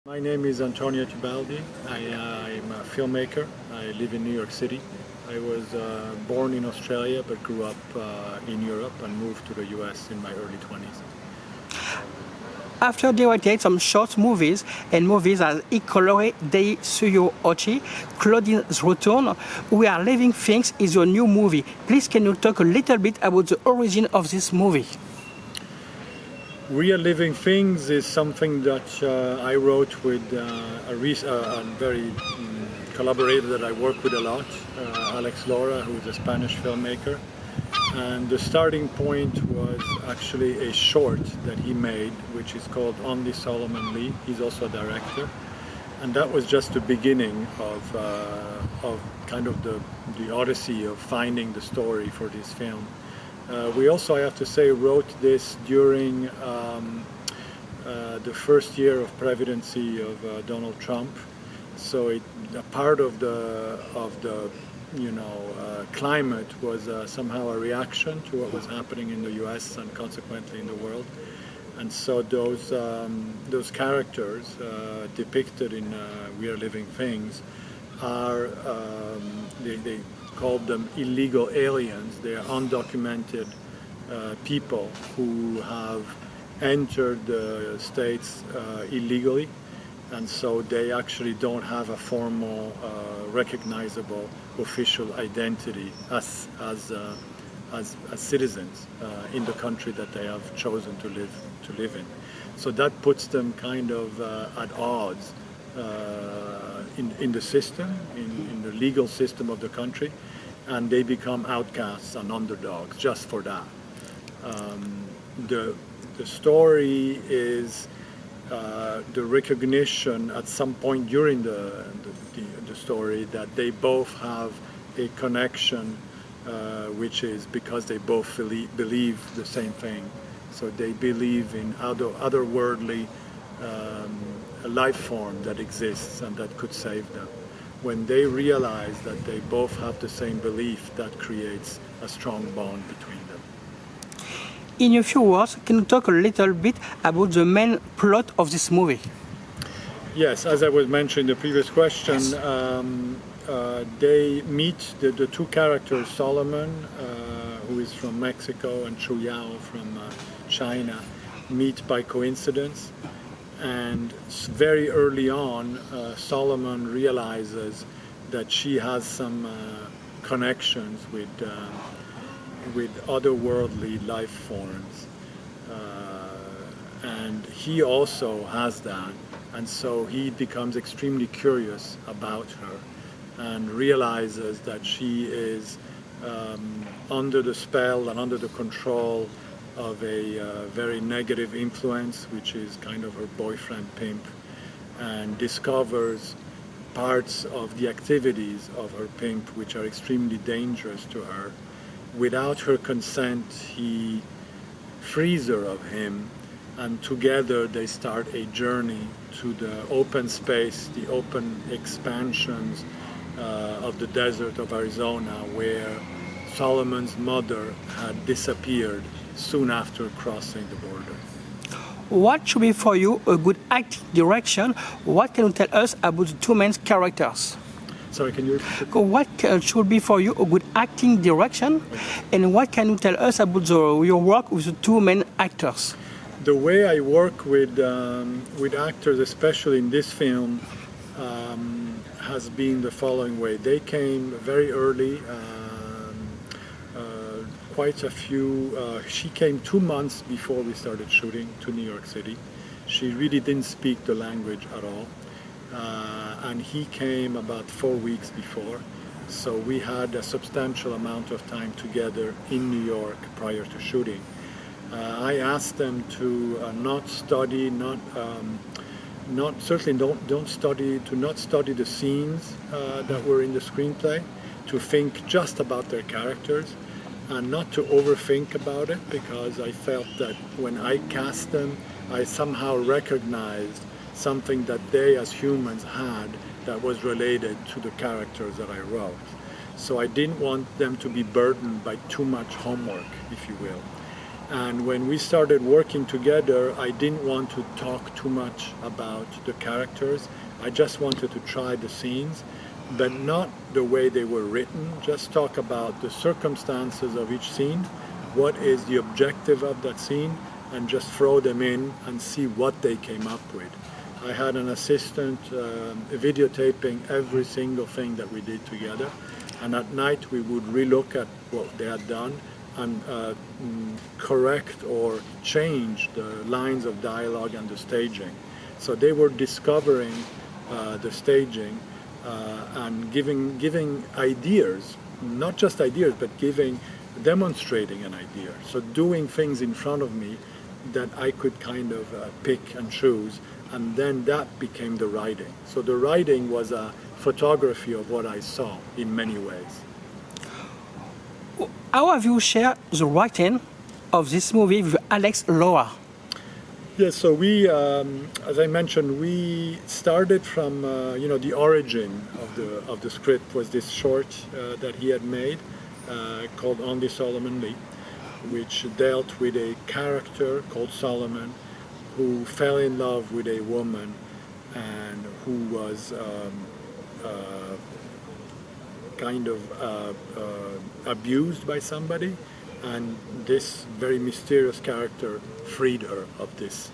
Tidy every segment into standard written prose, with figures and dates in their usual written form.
My name is Antonio Tibladi. I'm a filmmaker. I live in New York City. I was born in Australia but grew up in Europe and moved to the US in my early 20s. After directing some short movies and movies as Icolore dei Suoi Occhi, Claudine's Return, We Are Living Things is your new movie. Please can you talk a little bit about the origin of this movie? We Are Living Things is something that I wrote with a very collaborator that I work with a lot, Alex Lora, who is a Spanish filmmaker. And the starting point was actually a short that he made, which is called Only Solomon Lee. He's also a director. And that was just the beginning of kind of the odyssey of finding the story for this film. We also, I have to say, wrote this during the first year of presidency of Donald Trump. So a part of the climate was somehow a reaction to what was happening in the U.S. and consequently in the world. And so those characters depicted in We Are Living Things are they called them illegal aliens. They are undocumented people who have entered the States illegally, and so they actually don't have a formal, recognizable official identity as citizens in the country that they have chosen to live in. So that puts them kind of at odds in the system, in the legal system of the country, and they become outcasts and underdogs just for that. The story is the recognition at some point during the story that they both have a connection, which is because they both believe the same thing. So they believe in otherworldly a life form that exists and that could save them. When they realize that they both have the same belief, that creates a strong bond between them. In a few words, can you talk a little bit about the main plot of this movie? Yes, as I was mentioning in the previous question, they meet the two characters, Solomon, who is from Mexico, and Chuyao from China, meet by coincidence. And very early on, Solomon realizes that she has some connections with otherworldly life forms, and he also has that. And so he becomes extremely curious about her and realizes that she is under the spell and under the control of a very negative influence, which is kind of her boyfriend pimp, and discovers parts of the activities of her pimp which are extremely dangerous to her. Without her consent, he frees her of him, and together they start a journey to the open space, the open expansions of the desert of Arizona, where Solomon's mother had disappeared soon after crossing the border. What should be for you a good acting direction? What can you tell us about the two main characters? Sorry, can you repeat? What should be for you a good acting direction? And what can you tell us about your work with the two main actors? The way I work with actors, especially in this film, has been the following way. They came very early. Quite a few. She came 2 months before we started shooting to New York City. She really didn't speak the language at all. And he came about 4 weeks before. So we had a substantial amount of time together in New York prior to shooting. I asked them to not study the scenes that were in the screenplay, to think just about their characters, and not to overthink about it, because I felt that when I cast them, I somehow recognized something that they as humans had that was related to the characters that I wrote. So I didn't want them to be burdened by too much homework, if you will. And when we started working together, I didn't want to talk too much about the characters. I just wanted to try the scenes, but not the way they were written. Just talk about the circumstances of each scene, what is the objective of that scene, and just throw them in and see what they came up with. I had an assistant videotaping every single thing that we did together, and at night we would relook at what they had done and correct or change the lines of dialogue and the staging. So they were discovering the staging and giving ideas, not just ideas, but demonstrating an idea. So doing things in front of me that I could kind of pick and choose, and then that became the writing. So the writing was a photography of what I saw in many ways. How have you shared the writing of this movie with Alex Loa? Yes, so we, as I mentioned, we started from the origin of the script was this short that he had made called Only Solomon Lee, which dealt with a character called Solomon who fell in love with a woman and who was kind of abused by somebody, and this very mysterious character freed her of this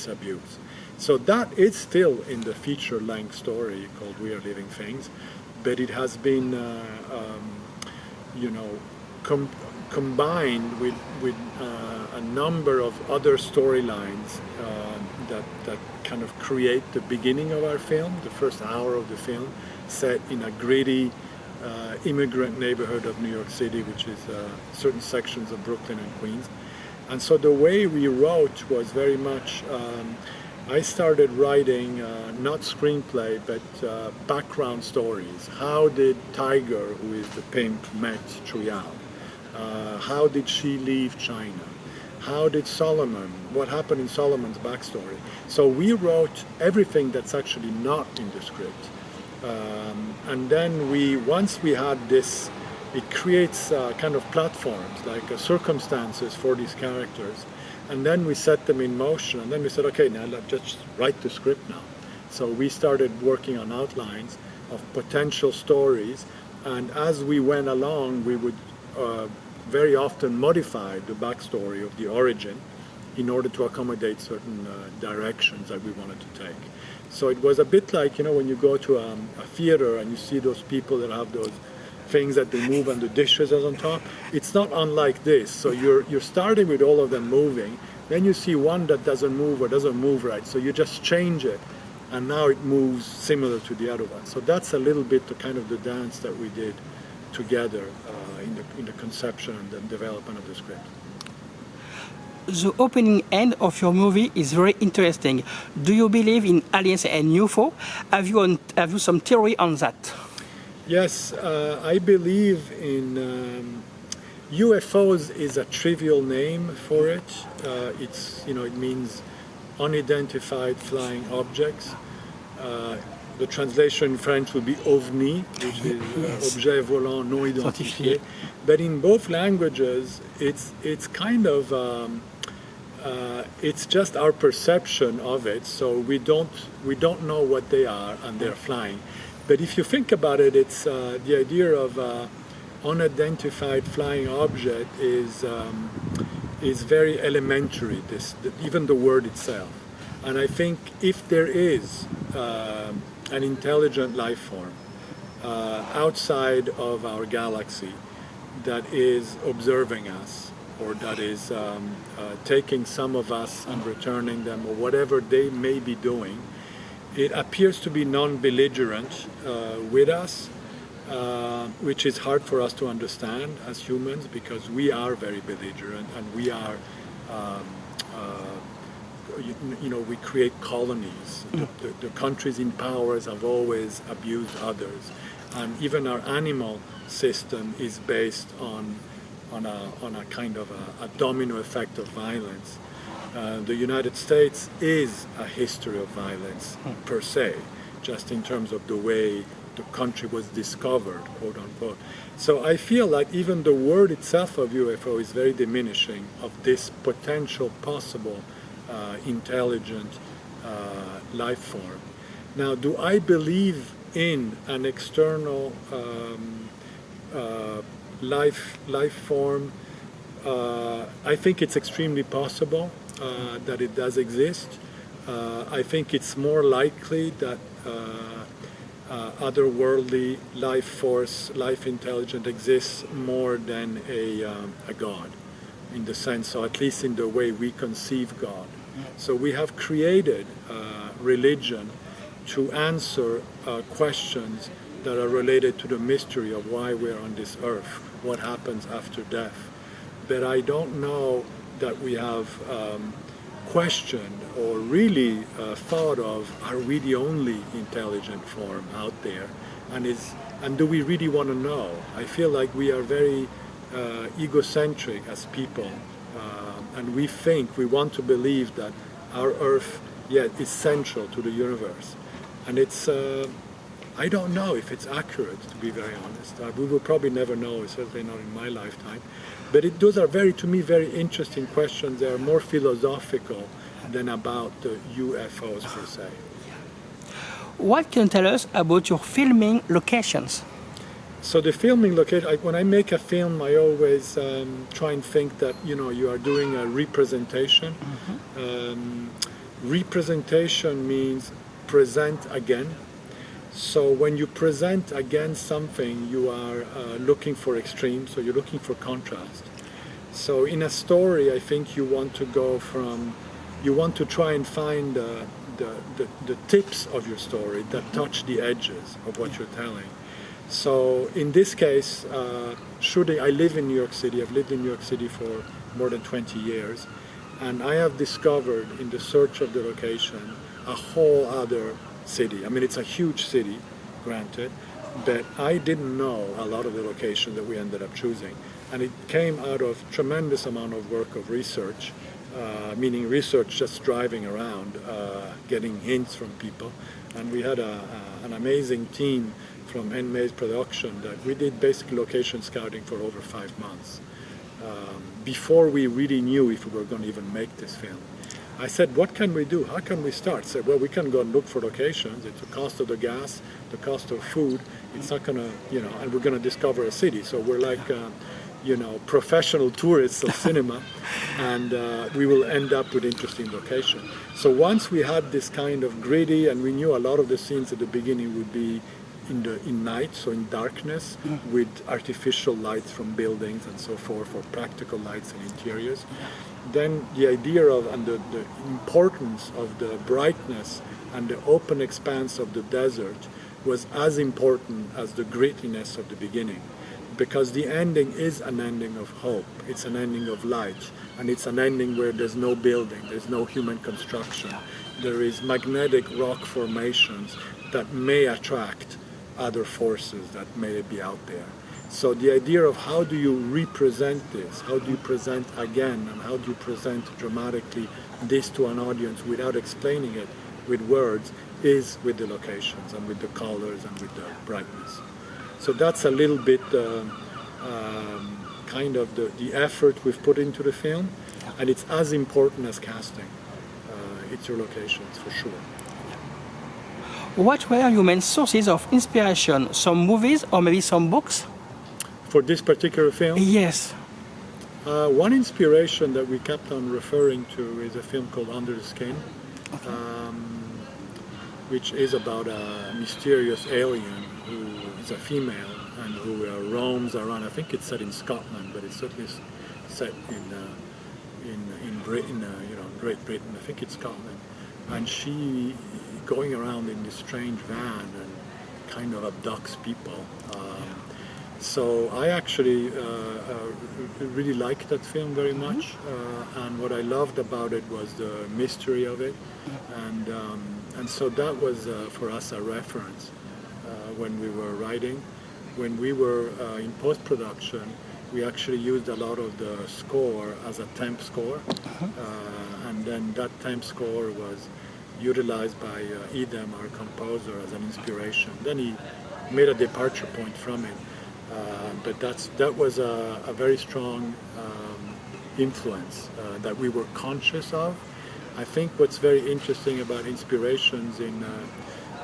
abuse. So that is still in the feature-length story called We Are Living Things, but it has been combined with a number of other storylines that kind of create the beginning of our film, the first hour of the film, set in a gritty immigrant neighborhood of New York City, which is certain sections of Brooklyn and Queens. And so the way we wrote was very much, I started writing not screenplay, but background stories. How did Tiger, who is the pimp, met Chuyao? How did she leave China? How did Solomon, what happened in Solomon's backstory? So we wrote everything that's actually not in the script. And then once we had this, it creates kind of platforms, like circumstances for these characters. And then we set them in motion, and then we said, okay, now let's just write the script now. So we started working on outlines of potential stories, and as we went along, we would very often modify the backstory of the origin in order to accommodate certain directions that we wanted to take. So it was a bit like, when you go to a theater and you see those people that have those things that they move and the dishes are on top. It's not unlike this. So you're starting with all of them moving, then you see one that doesn't move or doesn't move right. So you just change it, and now it moves similar to the other one. So that's a little bit the kind of the dance that we did together in the conception and the development of the script. The opening end of your movie is very interesting. Do you believe in aliens and UFO? Have you some theory on that? Yes, I believe in UFOs is a trivial name for it. It means unidentified flying objects. The translation in French would be OVNI, which is objet volant non identifié. But in both languages, it's kind of it's just our perception of it. So we don't know what they are, and they're flying. But if you think about it, it's the idea of unidentified flying object is very elementary. Even the word itself, and I think if there is an intelligent life form outside of our galaxy that is observing us, or that is taking some of us and returning them, or whatever they may be doing, it appears to be non-belligerent with us, which is hard for us to understand as humans, because we are very belligerent, and we are we create colonies. The countries in power have always abused others, and even our animal system is based on a kind of a domino effect of violence. The United States is a history of violence per se. just in terms of the way the country was discovered, quote unquote. So I feel like even the word itself of UFO is very diminishing of this potential possible intelligent life form. Now, do I believe in an external life form? I think it's extremely possible that it does exist. I think it's more likely that otherworldly life force, life intelligence exists more than a God, in the sense, or at least in the way we conceive God. So we have created religion to answer questions that are related to the mystery of why we're on this earth, what happens after death. But I don't know that we have questioned or really thought of, are we the only intelligent form out there? And do we really want to know? I feel like we are very egocentric as people, and we want to believe that our Earth, is central to the universe. And it's, I don't know if it's accurate, to be very honest. We will probably never know, certainly not in my lifetime. But those are to me, very interesting questions. They are more philosophical than about the UFOs per se. What can you tell us about your filming locations? So the filming location, when I make a film, I always try and think that, you are doing a representation. Representation means present again. So when you present again something, you are looking for extremes, so you're looking for contrast. So in a story, I think you want to try and find the tips of your story that touch the edges of what you're telling. So in this case, I live in New York City. I've lived in New York City for more than 20 years. And I have discovered in the search of the location a whole other city. I mean, it's a huge city, granted, but I didn't know a lot of the locations that we ended up choosing. And it came out of tremendous amount of work of research, meaning research just driving around, getting hints from people. And we had an amazing team from Handmaid's production that we did basic location scouting for over 5 months. Before we really knew if we were going to even make this film. I said, what can we do? How can we start? I said, well, we can go and look for locations. It's the cost of the gas, the cost of food. It's not going to, and we're going to discover a city. So we're like, professional tourists of cinema, and we will end up with interesting locations. So once we had this kind of gritty, and we knew a lot of the scenes at the beginning would be in night, so in darkness, with artificial lights from buildings and so forth, or practical lights and interiors. Then the idea of and the importance of the brightness and the open expanse of the desert was as important as the grittiness of the beginning, because the ending is an ending of hope. It's an ending of light, and it's an ending where there's no building, there's no human construction. There is magnetic rock formations that may attract other forces that may be out there. So the idea of how do you represent this, how do you present again, and how do you present dramatically this to an audience without explaining it with words, is with the locations and with the colors and with the brightness. So that's a little bit kind of the effort we've put into the film, and it's as important as casting. It's your locations, for sure. What were your main sources of inspiration? Some movies or maybe some books? For this particular film? Yes. One inspiration that we kept on referring to is a film called Under the Skin, which is about a mysterious alien who is a female and who roams around. I think it's set in Scotland, but it's certainly set in Britain, Great Britain. I think it's Scotland. And she going around in this strange van and kind of abducts people. So I actually really liked that film very much, and what I loved about it was the mystery of it, and so that was for us a reference when we were writing. When we were in post-production, we actually used a lot of the score as a temp score, and then that temp score was utilized by Idem, our composer, as an inspiration. Then he made a departure point from it. But that was a very strong influence that we were conscious of. I think what's very interesting about inspirations in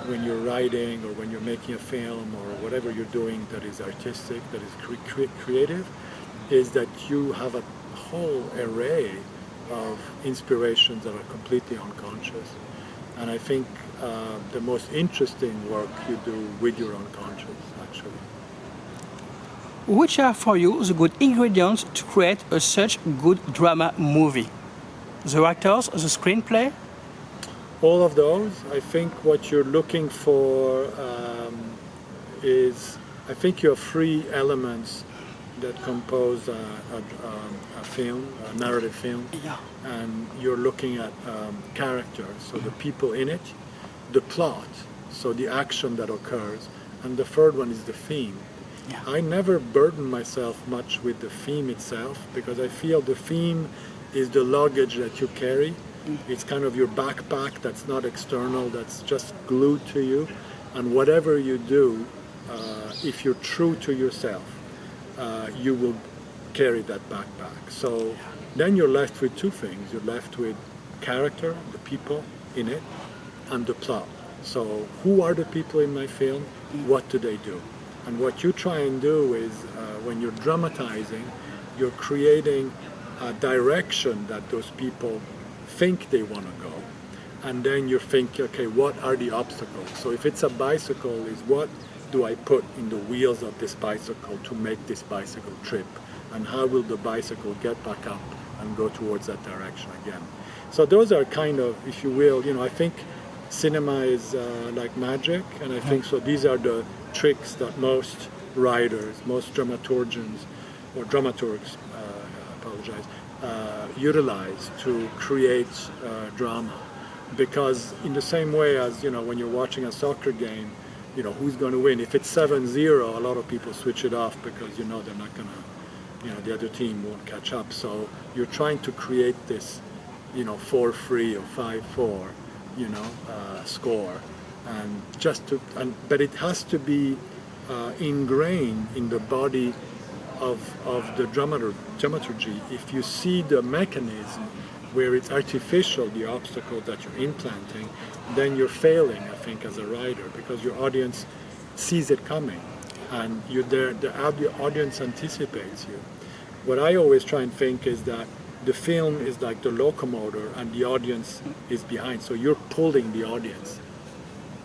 when you're writing or when you're making a film or whatever you're doing that is artistic, that is creative, is that you have a whole array of inspirations that are completely unconscious. And I think the most interesting work you do with your unconscious, actually. Which are for you the good ingredients to create such good drama movie? The actors, the screenplay? All of those. I think what you're looking for is, I think you have three elements that compose a film, a narrative film. Yeah. And you're looking at characters, so the people in it, the plot, so the action that occurs, and the third one is the theme. Yeah. I never burden myself much with the theme itself because I feel the theme is the luggage that you carry. It's kind of your backpack that's not external, that's just glued to you. And whatever you do, if you're true to yourself, you will carry that backpack. So then you're left with two things. You're left with character, the people in it, and the plot. So who are the people in my film? What do they do? And what you try and do is, when you're dramatizing, you're creating a direction that those people think they want to go. And then you think, okay, what are the obstacles? So if it's a bicycle, is what do I put in the wheels of this bicycle to make this bicycle trip? And how will the bicycle get back up and go towards that direction again? So those are kind of, if you will, I think cinema is like magic, and I think so these are the tricks that most writers, most dramaturgians, or dramaturgs, utilize to create drama. Because in the same way as, when you're watching a soccer game, who's going to win? If it's 7-0, a lot of people switch it off because, they're not going to, the other team won't catch up. So you're trying to create this, 4-3 or 5-4, score. And but it has to be ingrained in the body of the dramaturgy. If you see the mechanism where it's artificial, the obstacle that you're implanting, then you're failing, I think, as a writer, because your audience sees it coming, and you're there. The audience anticipates you. What I always try and think is that the film is like the locomotive, and the audience is behind. So you're pulling the audience.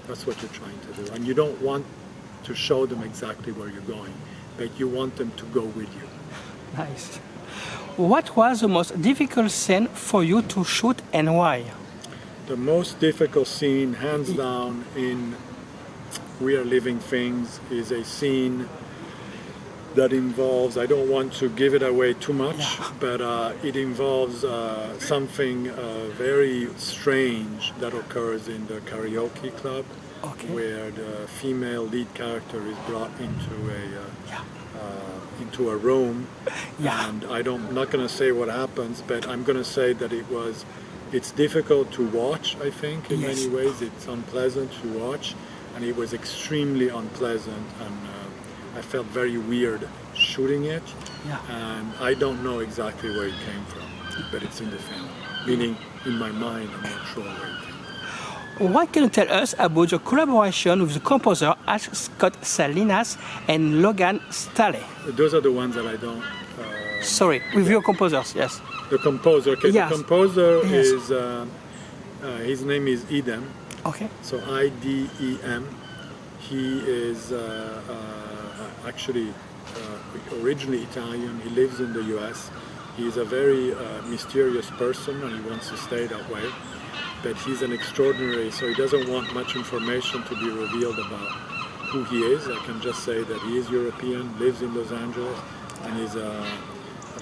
That's what you're trying to do, and you don't want to show them exactly where you're going, but you want them to go with you. Nice. What was the most difficult scene for you to shoot and why? The most difficult scene, hands down, in We Are Living Things is a scene that involves, I don't want to give it away too much, but it involves something very strange that occurs in the karaoke club, where the female lead character is brought into a room, and I'm not going to say what happens, but I'm going to say that it's difficult to watch, I think, in many ways. It's unpleasant to watch, and it was extremely unpleasant, and I felt very weird shooting it, and I don't know exactly where it came from, but it's in the film, meaning in my mind I'm not sure where it came from. What can you tell us about the collaboration with the composer Ash Scott Salinas and Logan Staley? Those are the ones that I don't... Sorry, with your composers, yes. The composer, okay. Yes. The composer is, his name is Idem. Okay. So I-D-E-M. He is actually originally Italian. He lives in the US. He's a very mysterious person, and he wants to stay that way. But he's an extraordinary, so he doesn't want much information to be revealed about who he is. I can just say that he is European, lives in Los Angeles, and he's a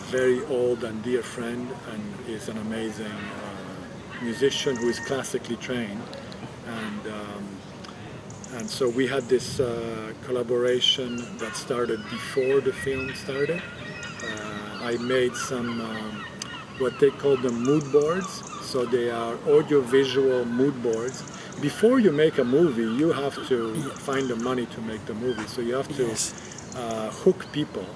very old and dear friend, and is an amazing musician who is classically trained. And so we had this collaboration that started before the film started. I made some, what they call the mood boards. So they are audio-visual mood boards. Before you make a movie, you have to find the money to make the movie. So you have to hook people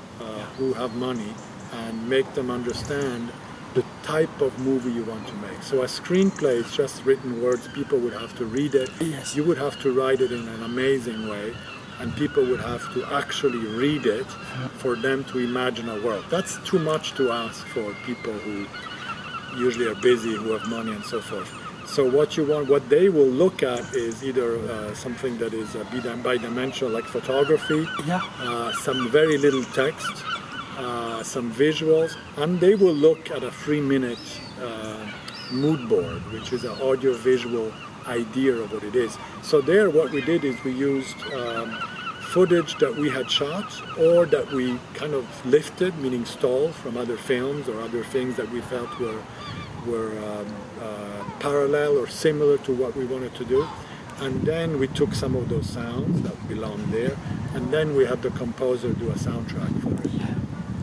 who have money and make them understand the type of movie you want to make. So a screenplay is just written words. People would have to read it. Yes. You would have to write it in an amazing way, and people would have to actually read it for them to imagine a world. That's too much to ask for people who usually are busy, who have money and so forth. So what they will look at is either something that is bidimensional, like photography, some very little text, some visuals, and they will look at a 3-minute mood board, which is an audio-visual idea of what it is. So there, what we did is we used footage that we had shot or that we kind of lifted, meaning stole from other films or other things that we felt were parallel or similar to what we wanted to do. And then we took some of those sounds that belong there, and then we had the composer do a soundtrack for it.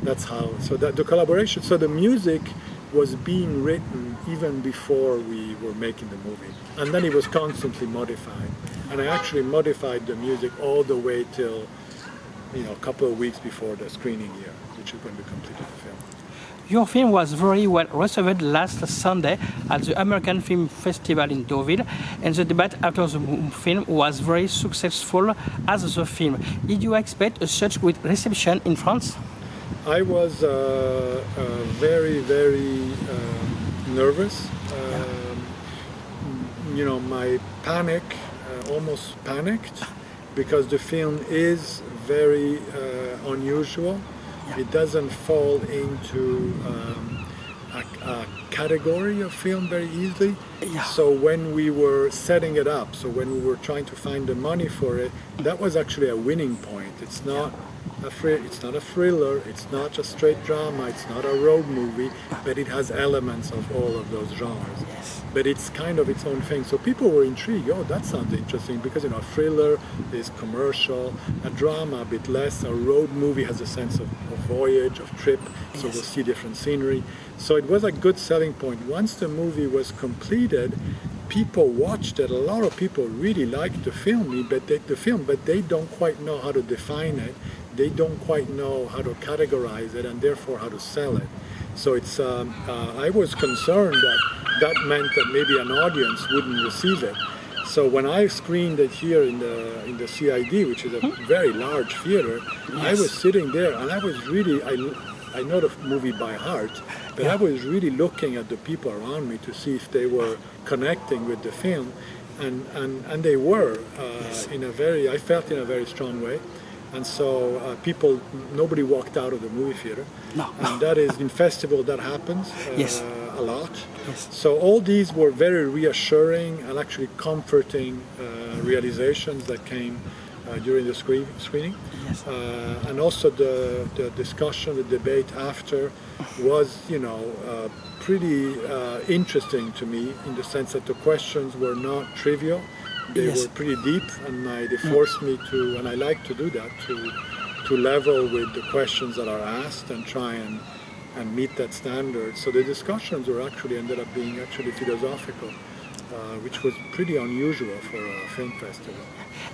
That's how, so that the collaboration, so the music was being written even before we were making the movie. And then it was constantly modified. And I actually modified the music all the way till, a couple of weeks before the screening here, which is when we completed the film. Your film was very well received last Sunday at the American Film Festival in Deauville, and the debate after the film was very successful as the film. Did you expect such great reception in France? I was very, very nervous. My panic, almost panicked, because the film is very unusual. It doesn't fall into a category of film very easily. So when we were setting it up, so when we were trying to find the money for it, that was actually a winning point. It's not a thriller, it's not a straight drama, it's not a road movie, but it has elements of all of those genres. But it's kind of its own thing. So people were intrigued. Oh, that sounds interesting, because a thriller is commercial, a drama a bit less, a road movie has a sense of voyage, of trip, so we'll see different scenery. So it was a good selling point. Once the movie was completed, people watched it. A lot of people really liked the film, but they don't quite know how to define it. They don't quite know how to categorize it, and therefore how to sell it. So it's. I was concerned that meant that maybe an audience wouldn't receive it. So when I screened it here in the CID, which is a very large theater, I was sitting there and I was really. I know the movie by heart, but I was really looking at the people around me to see if they were connecting with the film, and they were I felt in a very strong way. And so nobody walked out of the movie theater. No. And that is, in festival, that happens a lot. Yes. So all these were very reassuring and actually comforting realizations that came during the screening. Yes. And also the discussion, the debate after was, pretty interesting to me, in the sense that the questions were not trivial. They were pretty deep, and they forced me to, and I like to do that, to level with the questions that are asked and try and meet that standard. So the discussions ended up being philosophical, which was pretty unusual for a film festival.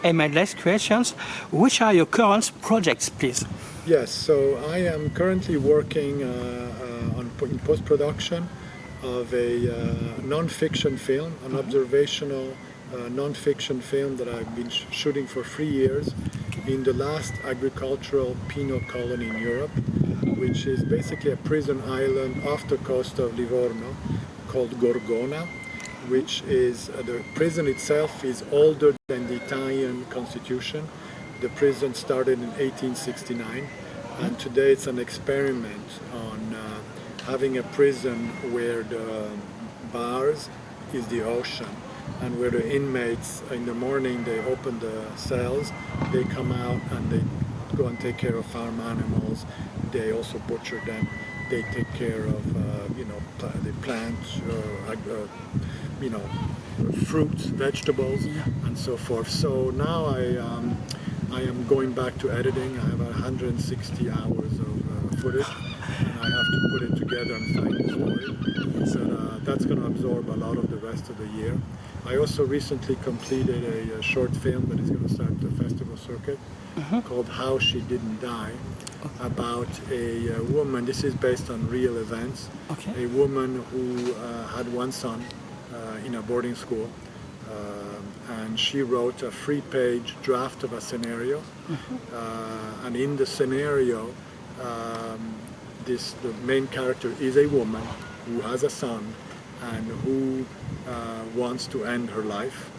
And my last questions, which are your current projects, please? Yes, so I am currently working in post-production of a non-fiction film, an observational non-fiction film that I've been shooting for 3 years in the last agricultural penal colony in Europe, which is basically a prison island off the coast of Livorno called Gorgona, which is, the prison itself is older than the Italian constitution. The prison started in 1869, and today it's an experiment on having a prison where the bars is the ocean, and where the inmates, in the morning, they open the cells, they come out and they go and take care of farm animals. They also butcher them. They take care of, they plant, fruits, vegetables, and so forth. So now I am going back to editing. I have 160 hours of footage, and I have to put it together and find the story. But that's going to absorb a lot of the rest of the year. I also recently completed a short film that is going to start the festival circuit called How She Didn't Die, about a woman. This is based on real events. Okay. A woman who had one son in a boarding school, and she wrote a 3-page draft of a scenario. And in the scenario, the main character is a woman who has a son and who wants to end her life,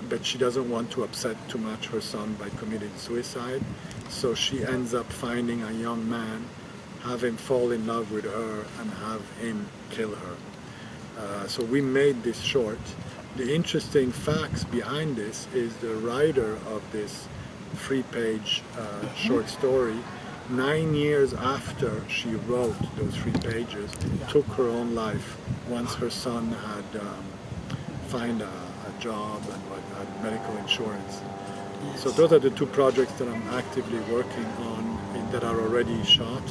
but she doesn't want to upset too much her son by committing suicide. So she ends up finding a young man, have him fall in love with her, and have him kill her. So we made this short. The interesting facts behind this is the writer of this 3-page short story, 9 years after she wrote those 3 pages, took her own life once her son had found a job and had medical insurance. Yes. So those are the 2 projects that I'm actively working on that are already shot.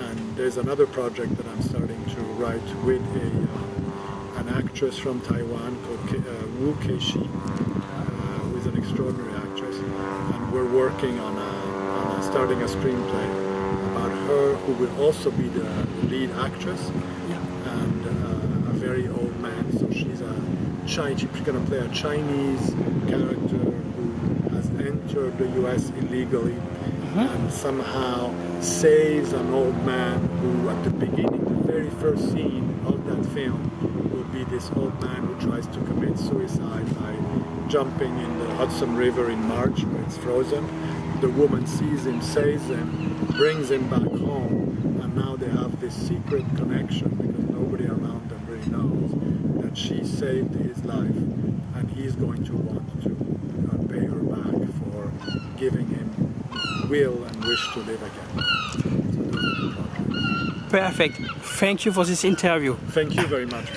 And there's another project that I'm starting to write with an actress from Taiwan called Wu Keishi, who is an extraordinary actress. And we're working on starting a screenplay about her, who will also be the lead actress, and a very old man. So she's going to play a Chinese character who has entered the U.S. illegally and somehow saves an old man who, at the beginning, the very first scene of that film, will be this old man who tries to commit suicide by jumping in the Hudson River in March where it's frozen. The woman sees him, saves him, brings him back home, and now they have this secret connection because nobody around them really knows that she saved his life, and he's going to want to pay her back for giving him will and wish to live again. So those are the projects. Perfect. Thank you for this interview. Thank you very much.